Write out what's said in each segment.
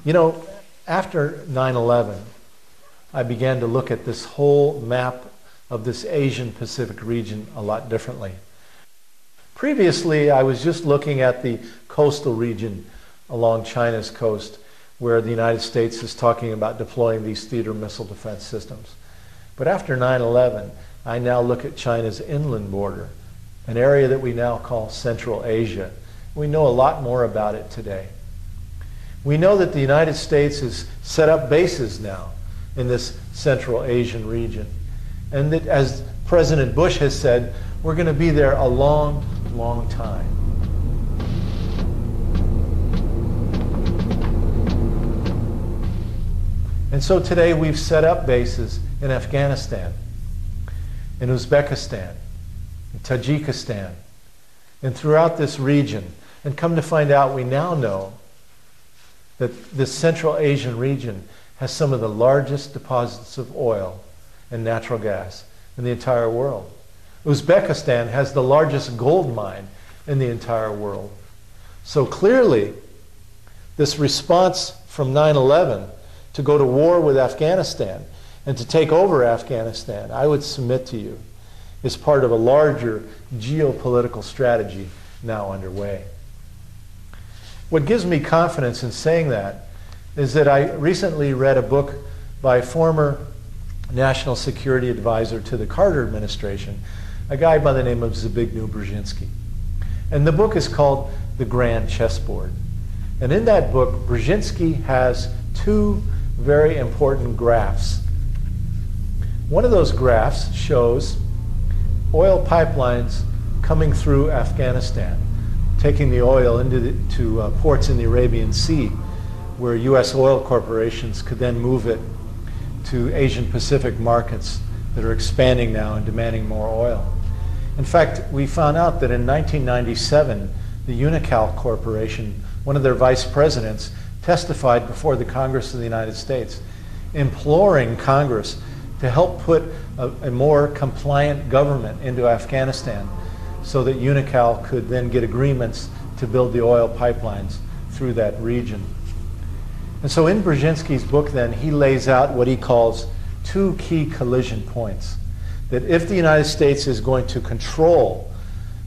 You know, after 9/11, I began to look at this whole map of this Asian Pacific region a lot differently. Previously, I was just looking at the coastal region along China's coast, where the United States is talking about deploying these theater missile defense systems. But after 9/11, I now look at China's inland border, an area that we now call Central Asia. We know a lot more about it today. We know that the United States has set up bases now in this Central Asian region. And that, as President Bush has said, we're going to be there a long, long time. And so today we've set up bases in Afghanistan, in Uzbekistan, in Tajikistan, and throughout this region. And come to find out, we now know that this Central Asian region has some of the largest deposits of oil and natural gas in the entire world. Uzbekistan has the largest gold mine in the entire world. So clearly, this response from 9/11 to go to war with Afghanistan and to take over Afghanistan, I would submit to you, is part of a larger geopolitical strategy now underway. What gives me confidence in saying that is that I recently read a book by former National Security Advisor to the Carter administration, a guy by the name of Zbigniew Brzezinski. And the book is called The Grand Chessboard. And in that book, Brzezinski has two very important graphs. One of those graphs shows oil pipelines coming through Afghanistan, taking the oil into ports in the Arabian Sea, where U.S. oil corporations could then move it to Asian Pacific markets that are expanding now and demanding more oil. In fact, we found out that in 1997, the Unocal Corporation, one of their vice presidents, testified before the Congress of the United States, imploring Congress to help put a more compliant government into Afghanistan so that Unocal could then get agreements to build the oil pipelines through that region. And so in Brzezinski's book then, he lays out what he calls two key collision points. That if the United States is going to control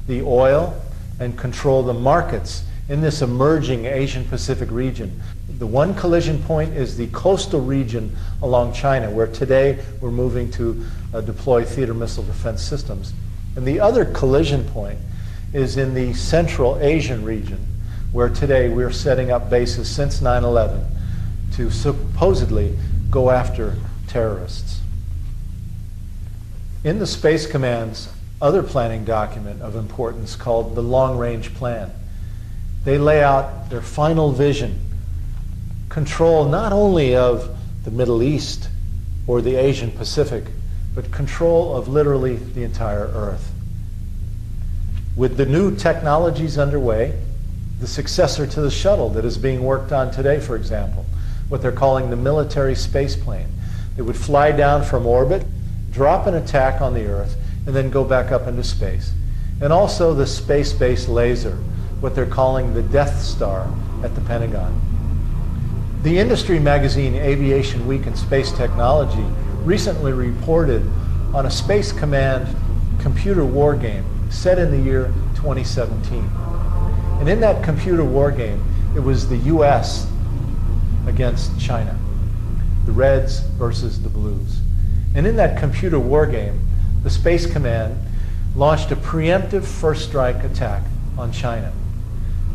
the oil and control the markets in this emerging Asian Pacific region, the one collision point is the coastal region along China, where today we're moving to deploy theater missile defense systems. And the other collision point is in the Central Asian region, where today we're setting up bases since 9/11 to supposedly go after terrorists. In the Space Command's other planning document of importance called the Long Range Plan, they lay out their final vision, control not only of the Middle East or the Asian Pacific, but control of literally the entire Earth. With the new technologies underway, the successor to the shuttle that is being worked on today, for example, what they're calling the military space plane, it would fly down from orbit, drop an attack on the Earth, and then go back up into space. And also the space-based laser, what they're calling the Death Star at the Pentagon. The industry magazine Aviation Week and Space Technology recently reported on a Space Command computer war game set in the year 2017. And in that computer war game, it was the US against China, the Reds versus the Blues. And in that computer war game, the Space Command launched a preemptive first strike attack on China.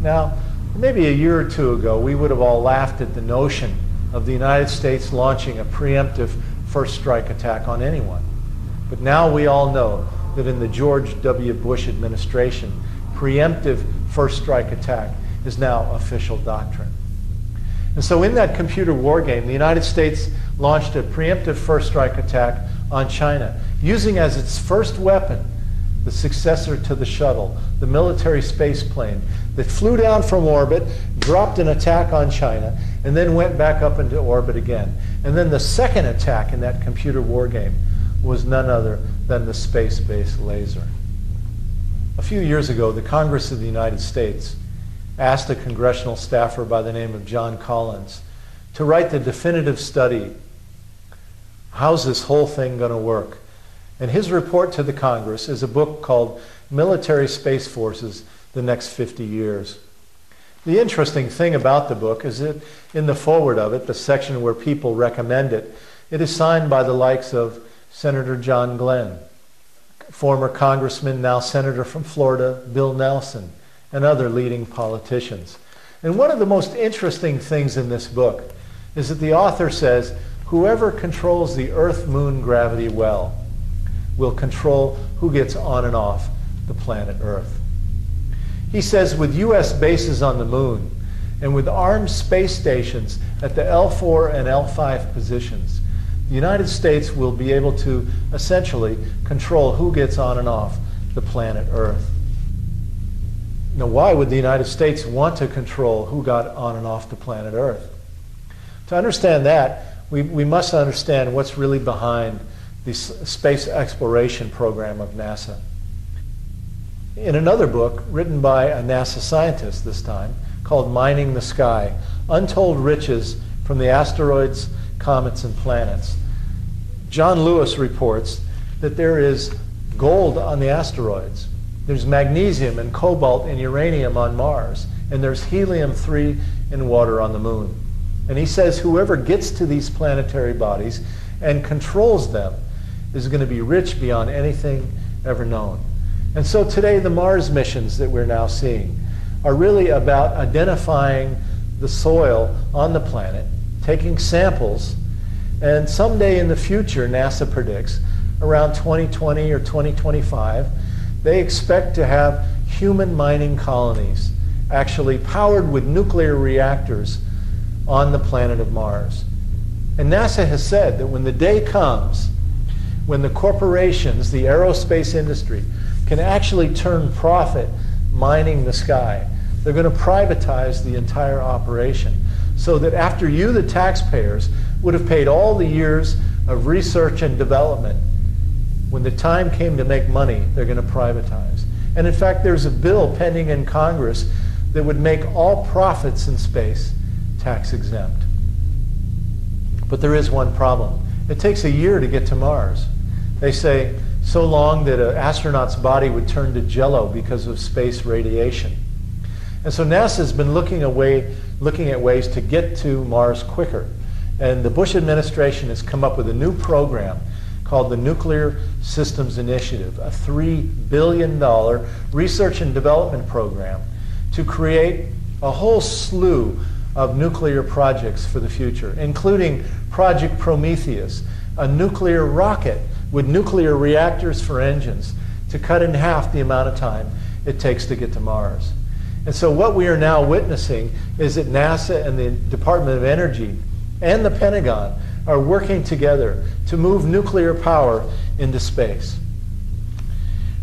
Now, maybe a year or two ago, we would have all laughed at the notion of the United States launching a preemptive first strike attack on anyone. But now we all know that in the George W. Bush administration, preemptive first strike attack is now official doctrine. And so in that computer war game, the United States launched a preemptive first strike attack on China, using as its first weapon the successor to the shuttle, the military space plane that flew down from orbit, dropped an attack on China, and then went back up into orbit again. And then the second attack in that computer war game was none other than the space-based laser. A few years ago, the Congress of the United States asked a congressional staffer by the name of John Collins to write the definitive study. How's this whole thing going to work? And his report to the Congress is a book called Military Space Forces, the Next 50 Years. The interesting thing about the book is that in the foreword of it, the section where people recommend it, it is signed by the likes of Senator John Glenn, former congressman, now senator from Florida, Bill Nelson, and other leading politicians. And one of the most interesting things in this book is that the author says, whoever controls the Earth-Moon gravity well will control who gets on and off the planet Earth. He says with U.S. bases on the moon and with armed space stations at the L4 and L5 positions, the United States will be able to essentially control who gets on and off the planet Earth. Now, why would the United States want to control who got on and off the planet Earth? To understand that, we must understand what's really behind the space exploration program of NASA. In another book, written by a NASA scientist this time, called Mining the Sky, Untold Riches from the Asteroids, Comets, and Planets, John Lewis reports that there is gold on the asteroids. There's magnesium and cobalt and uranium on Mars, and there's helium-3 in water on the moon. And he says whoever gets to these planetary bodies and controls them is going to be rich beyond anything ever known. And so today the Mars missions that we're now seeing are really about identifying the soil on the planet, taking samples, and someday in the future, NASA predicts, around 2020 or 2025, they expect to have human mining colonies actually powered with nuclear reactors on the planet of Mars. And NASA has said that when the day comes when the corporations, the aerospace industry, can actually turn profit mining the sky, they're going to privatize the entire operation so that after you, the taxpayers, would have paid all the years of research and development, when the time came to make money, they're going to privatize. And in fact, there's a bill pending in Congress that would make all profits in space tax exempt. But there is one problem. It takes a year to get to Mars. They say so long that an astronaut's body would turn to jello because of space radiation. And so NASA's been looking at ways to get to Mars quicker. And the Bush administration has come up with a new program called the Nuclear Systems Initiative, a $3 billion research and development program to create a whole slew of nuclear projects for the future, including Project Prometheus, a nuclear rocket with nuclear reactors for engines to cut in half the amount of time it takes to get to Mars. And so what we are now witnessing is that NASA and the Department of Energy and the Pentagon are working together to move nuclear power into space.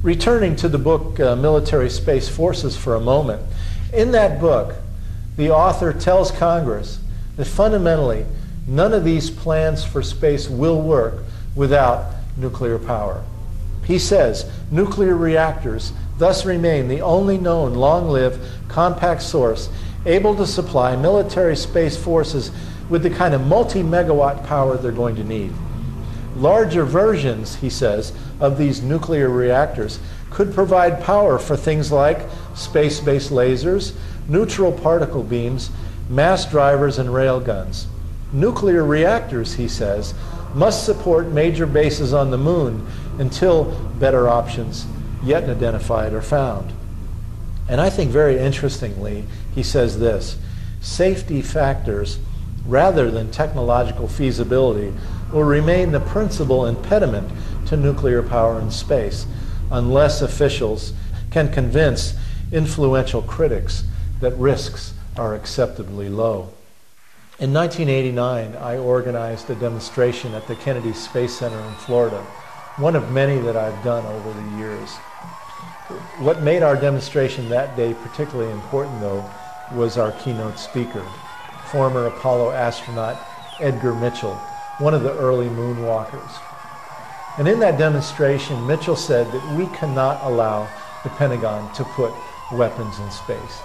Returning to the book Military Space Forces for a moment, in that book, the author tells Congress that fundamentally none of these plans for space will work without nuclear power. He says nuclear reactors thus remain the only known long-lived compact source able to supply military space forces with the kind of multi-megawatt power they're going to need. Larger versions, he says, of these nuclear reactors could provide power for things like space-based lasers, neutral particle beams, mass drivers, and railguns. Nuclear reactors, he says, must support major bases on the moon until better options yet identified are found. And I think very interestingly, he says this: safety factors rather than technological feasibility will remain the principal impediment to nuclear power in space unless officials can convince influential critics that risks are acceptably low. In 1989, I organized a demonstration at the Kennedy Space Center in Florida, one of many that I've done over the years. What made our demonstration that day particularly important, though, was our keynote speaker, former Apollo astronaut Edgar Mitchell, one of the early moonwalkers. And in that demonstration, Mitchell said that we cannot allow the Pentagon to put weapons in space.